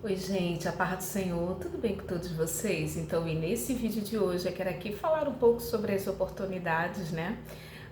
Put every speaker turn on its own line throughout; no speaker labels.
Oi gente, a paz do Senhor, tudo bem com todos vocês? Então, e nesse vídeo de hoje eu quero aqui falar um pouco sobre as oportunidades, né?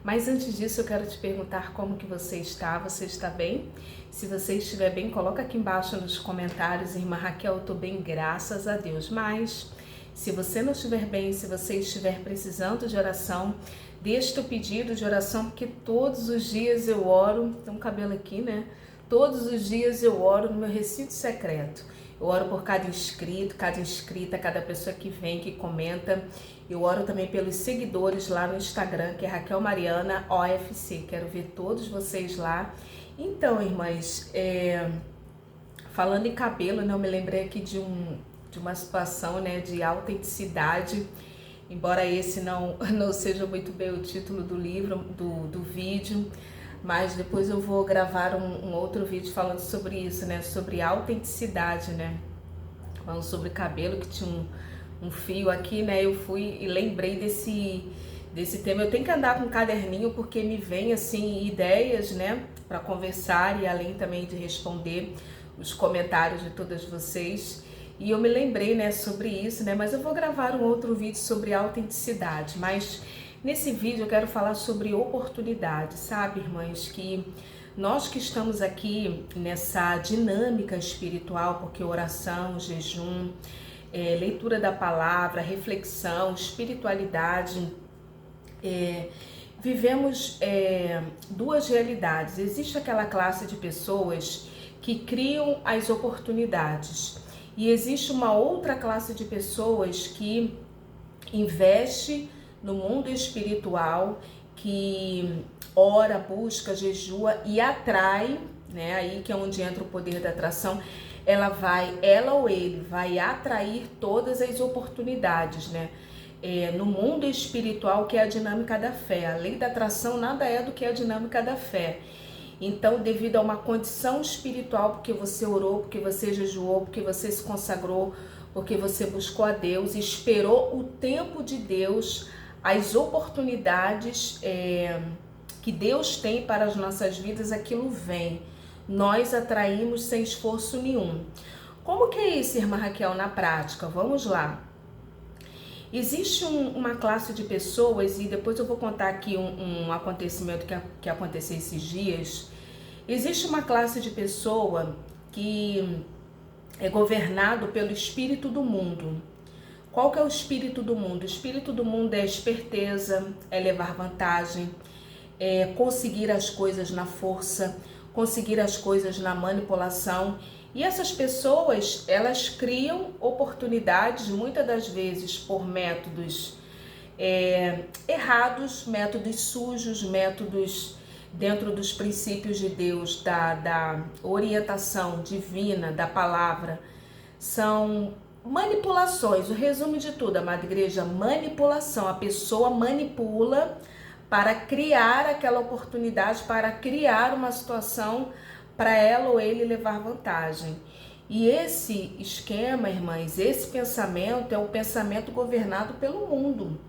Mas antes disso eu quero te perguntar como que você está bem? Se você estiver bem, coloca aqui embaixo nos comentários, irmã Raquel, eu tô bem, graças a Deus. Mas, se você não estiver bem, se você estiver precisando de oração, deixa teu pedido de oração, porque todos os dias eu oro, tem um cabelo aqui, né? Todos os dias eu oro no meu recinto secreto. Eu oro por cada inscrito, cada inscrita, cada pessoa que vem, que comenta. Eu oro também pelos seguidores lá no Instagram, que é Raquel Mariana OFC. Quero ver todos vocês lá. Então, irmãs, falando em cabelo, né, eu me lembrei aqui de uma situação, né, de autenticidade. Embora esse não seja muito bem o título do livro, do vídeo, mas depois eu vou gravar um outro vídeo falando sobre isso, né? Sobre autenticidade, né? Falando sobre cabelo, que tinha um fio aqui, né? Eu fui e lembrei desse tema. Eu tenho que andar com um caderninho porque me vem, assim, ideias, né? Para conversar e além também de responder os comentários de todas vocês. E eu me lembrei, né, sobre isso, né? Mas eu vou gravar um outro vídeo sobre autenticidade, mas nesse vídeo eu quero falar sobre oportunidade, sabe, irmãs, que nós que estamos aqui nessa dinâmica espiritual, porque oração, jejum, leitura da palavra, reflexão, espiritualidade, vivemos duas realidades. Existe aquela classe de pessoas que criam as oportunidades e existe uma outra classe de pessoas que investe no mundo espiritual, que ora, busca, jejua e atrai, né? Aí que é onde entra o poder da atração. Ela ou ele vai atrair todas as oportunidades, né? No mundo espiritual, que é a dinâmica da fé. A lei da atração nada é do que a dinâmica da fé. Então, devido a uma condição espiritual, porque você orou, porque você jejuou, porque você se consagrou, porque você buscou a Deus, esperou o tempo de Deus, as oportunidades que Deus tem para as nossas vidas, aquilo vem. Nós atraímos sem esforço nenhum. Como que é isso, irmã Raquel, na prática? Vamos lá. Existe uma classe de pessoas, e depois eu vou contar aqui um acontecimento que aconteceu esses dias. Existe uma classe de pessoa que é governado pelo espírito do mundo. Qual que é o espírito do mundo? O espírito do mundo é esperteza, é levar vantagem, é conseguir as coisas na força, conseguir as coisas na manipulação. E essas pessoas, elas criam oportunidades, muitas das vezes por métodos errados, métodos sujos, métodos dentro dos princípios de Deus, da orientação divina, da palavra. São manipulações. O resumo de tudo, amada igreja, manipulação. A pessoa manipula para criar aquela oportunidade, para criar uma situação para ela ou ele levar vantagem. E esse esquema, irmãs, esse pensamento é o pensamento governado pelo mundo,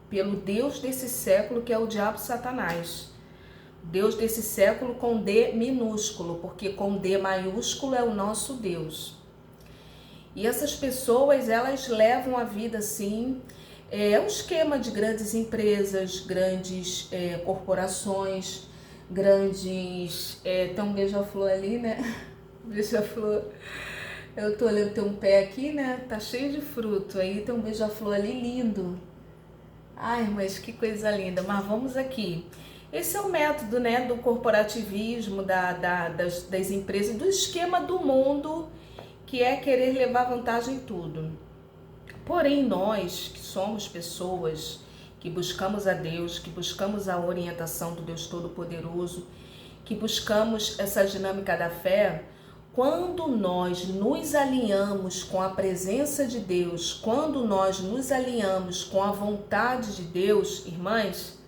pelo Deus desse século, que é o diabo Satanás. Deus desse século com D minúsculo, porque com D maiúsculo é o nosso Deus. E essas pessoas, elas levam a vida assim, um esquema de grandes empresas, grandes corporações, grandes... tem um beija-flor ali, né? Beija-flor. Eu tô olhando, tem um pé aqui, né? Tá cheio de fruto. Aí tem um beija-flor ali lindo. Ai, mas que coisa linda. Mas vamos aqui. Esse é o método, né, do corporativismo, das empresas, do esquema do mundo, que é querer levar vantagem em tudo. Porém, nós que somos pessoas que buscamos a Deus, que buscamos a orientação do Deus Todo-Poderoso, que buscamos essa dinâmica da fé, quando nós nos alinhamos com a presença de Deus, quando nós nos alinhamos com a vontade de Deus, irmãs,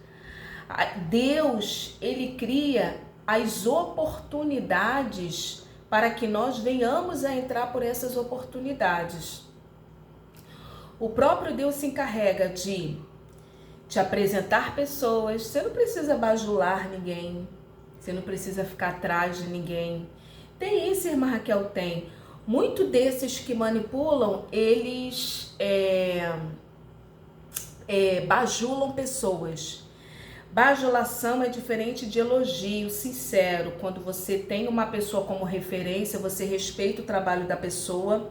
Deus, ele cria as oportunidades para que nós venhamos a entrar por essas oportunidades. O próprio Deus se encarrega de te apresentar pessoas. Você não precisa bajular ninguém, você não precisa ficar atrás de ninguém. Tem isso, irmã Raquel, tem. Muito desses que manipulam, eles bajulam pessoas. Bajulação é diferente de elogio sincero. Quando você tem uma pessoa como referência, você respeita o trabalho da pessoa,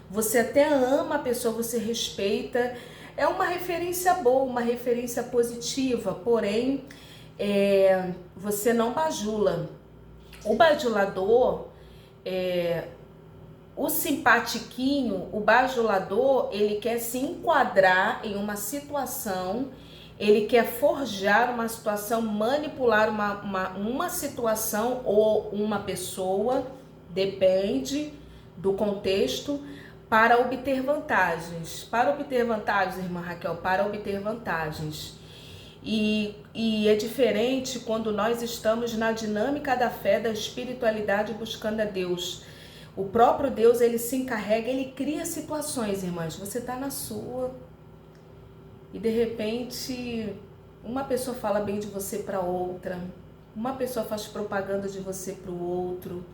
você até ama a pessoa, você respeita. É uma referência boa, uma referência positiva, porém, você não bajula. O bajulador, o simpatiquinho, o bajulador, ele quer se enquadrar em uma situação, ele quer forjar uma situação, manipular uma situação ou uma pessoa, depende do contexto, para obter vantagens. Para obter vantagens, irmã Raquel, para obter vantagens. E é diferente quando nós estamos na dinâmica da fé, da espiritualidade, buscando a Deus. O próprio Deus, ele se encarrega, ele cria situações, irmãs. Você está na sua e de repente uma pessoa fala bem de você para outra, uma pessoa faz propaganda de você para o outro,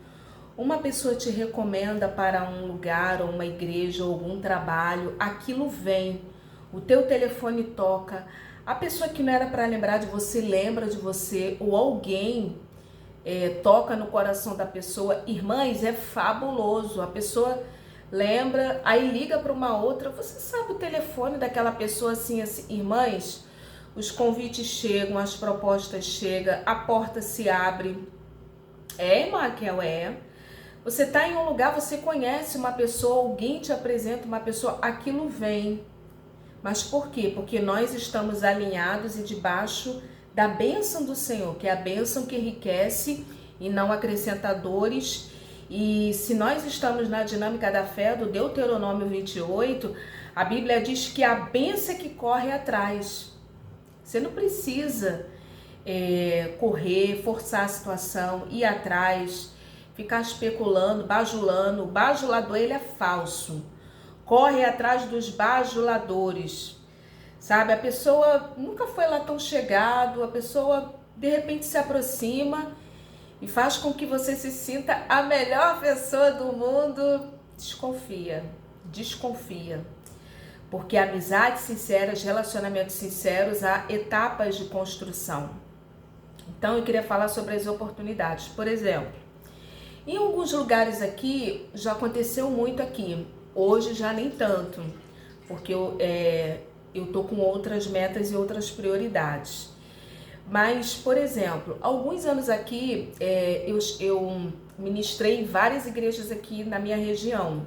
uma pessoa te recomenda para um lugar ou uma igreja ou algum trabalho, aquilo vem, o teu telefone toca, a pessoa que não era para lembrar de você lembra de você, ou alguém toca no coração da pessoa. Irmãs, é fabuloso, a pessoa lembra, aí liga para uma outra, você sabe o telefone daquela pessoa assim, irmãs, os convites chegam, as propostas chegam, a porta se abre. Irmã Raquel, você está em um lugar, você conhece uma pessoa, alguém te apresenta uma pessoa, aquilo vem. Mas por quê? Porque nós estamos alinhados e debaixo da bênção do Senhor, que é a bênção que enriquece e não acrescenta dores. E se nós estamos na dinâmica da fé, do Deuteronômio 28, a Bíblia diz que a bênção é que corre atrás. Você não precisa correr, forçar a situação, ir atrás, ficar especulando, bajulando. O bajulador, ele é falso. Corre atrás dos bajuladores. Sabe, a pessoa nunca foi lá tão chegado, a pessoa de repente se aproxima e faz com que você se sinta a melhor pessoa do mundo. Desconfia. Porque amizades sinceras, relacionamentos sinceros, há etapas de construção. Então eu queria falar sobre as oportunidades. Por exemplo, em alguns lugares aqui, já aconteceu muito aqui. Hoje já nem tanto, porque eu tô com outras metas e outras prioridades. Mas, por exemplo, alguns anos aqui, eu ministrei em várias igrejas aqui na minha região.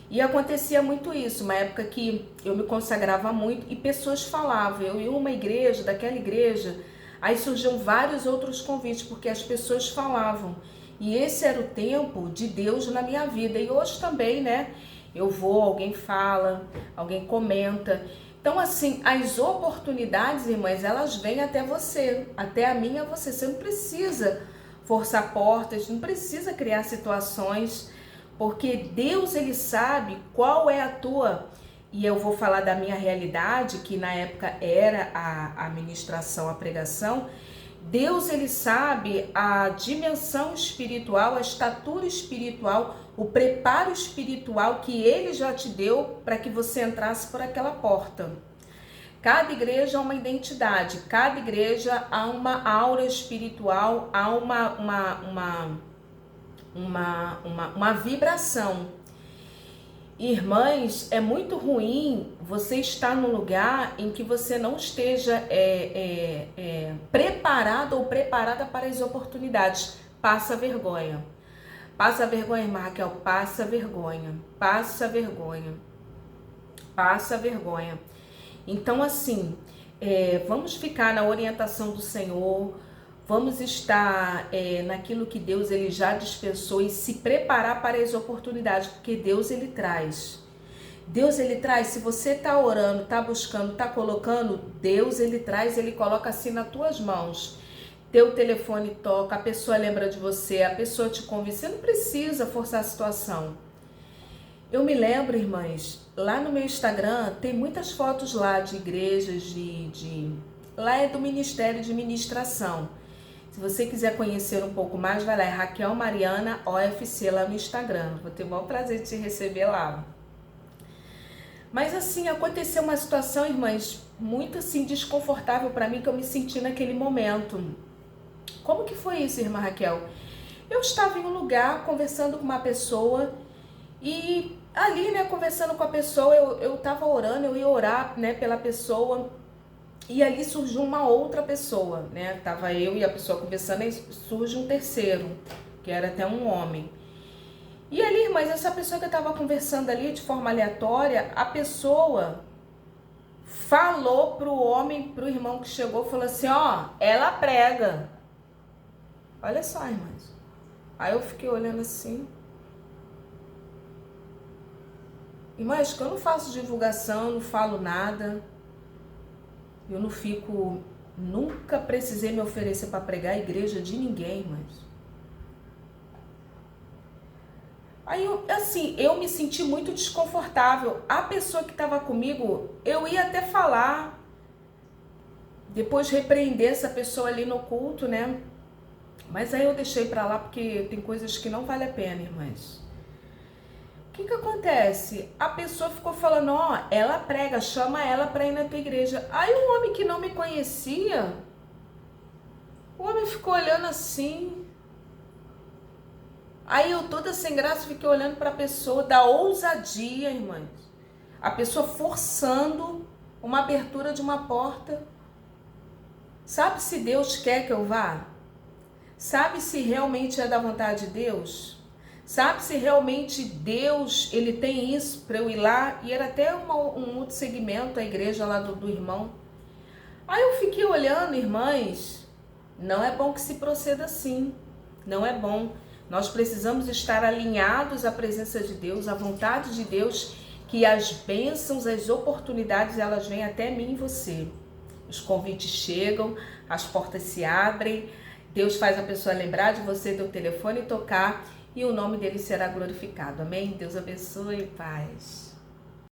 E acontecia muito isso, uma época que eu me consagrava muito e pessoas falavam, eu ia uma igreja, daquela igreja, aí surgiam vários outros convites, porque as pessoas falavam. E esse era o tempo de Deus na minha vida. E hoje também, né? Eu vou, alguém fala, alguém comenta. Então, assim, as oportunidades, irmãs, elas vêm até você, até a mim e a você. Você não precisa forçar portas, não precisa criar situações, porque Deus, ele sabe qual é a tua. E eu vou falar da minha realidade, que na época era a ministração, a pregação. Deus, ele sabe a dimensão espiritual, a estatura espiritual, o preparo espiritual que ele já te deu para que você entrasse por aquela porta. Cada igreja há uma identidade, cada igreja há uma aura espiritual, há uma vibração. Irmãs, é muito ruim você estar num lugar em que você não esteja preparado ou preparada para as oportunidades. Passa vergonha. Passa vergonha, irmã Raquel, passa vergonha. Passa vergonha. Passa vergonha. Então, assim, vamos ficar na orientação do Senhor, vamos estar naquilo que Deus ele já dispensou e se preparar para as oportunidades, porque Deus ele traz. Deus ele traz, se você está orando, está buscando, está colocando, Deus ele traz, ele coloca assim nas tuas mãos. Teu telefone toca, a pessoa lembra de você, a pessoa te convida, você não precisa forçar a situação. Eu me lembro, irmãs, lá no meu Instagram tem muitas fotos lá de igrejas, lá é do Ministério de Ministração. Se você quiser conhecer um pouco mais, vai lá, é Raquel Mariana OFC lá no Instagram. Vou ter o maior prazer de te receber lá. Mas assim, aconteceu uma situação, irmãs, muito assim desconfortável para mim, que eu me senti naquele momento. Como que foi isso, irmã Raquel? Eu estava em um lugar conversando com uma pessoa e ali, né, conversando com a pessoa, eu estava orando, eu ia orar, né, pela pessoa, e ali surgiu uma outra pessoa, né? Tava eu e a pessoa conversando e surge um terceiro, que era até um homem. E ali, irmãs, essa pessoa que eu estava conversando ali de forma aleatória, a pessoa falou pro homem, pro irmão que chegou, falou assim, ó, ela prega. Olha só, irmãs. Aí eu fiquei olhando assim. Irmãs, que eu não faço divulgação, não falo nada. Eu não fico, nunca precisei me oferecer para pregar a igreja de ninguém, irmãs. Aí, eu me senti muito desconfortável. A pessoa que estava comigo, eu ia até falar, depois repreender essa pessoa ali no culto, né? Mas aí eu deixei pra lá porque tem coisas que não vale a pena, irmãs. O que acontece? A pessoa ficou falando, ó, ela prega, chama ela pra ir na tua igreja. Aí um homem que não me conhecia, o homem ficou olhando assim. Aí eu toda sem graça fiquei olhando para a pessoa, da ousadia, irmãs. A pessoa forçando uma abertura de uma porta. Sabe se Deus quer que eu vá? Sabe se realmente é da vontade de Deus? Sabe se realmente Deus, ele tem isso para eu ir lá? E era até um outro segmento, a igreja lá do irmão. Aí eu fiquei olhando, irmãs, não é bom que se proceda assim. Não é bom. Nós precisamos estar alinhados à presença de Deus, à vontade de Deus, que as bênçãos, as oportunidades, elas vêm até mim e você. Os convites chegam, as portas se abrem, Deus faz a pessoa lembrar de você, do telefone tocar e o nome dele será glorificado. Amém? Deus abençoe e paz.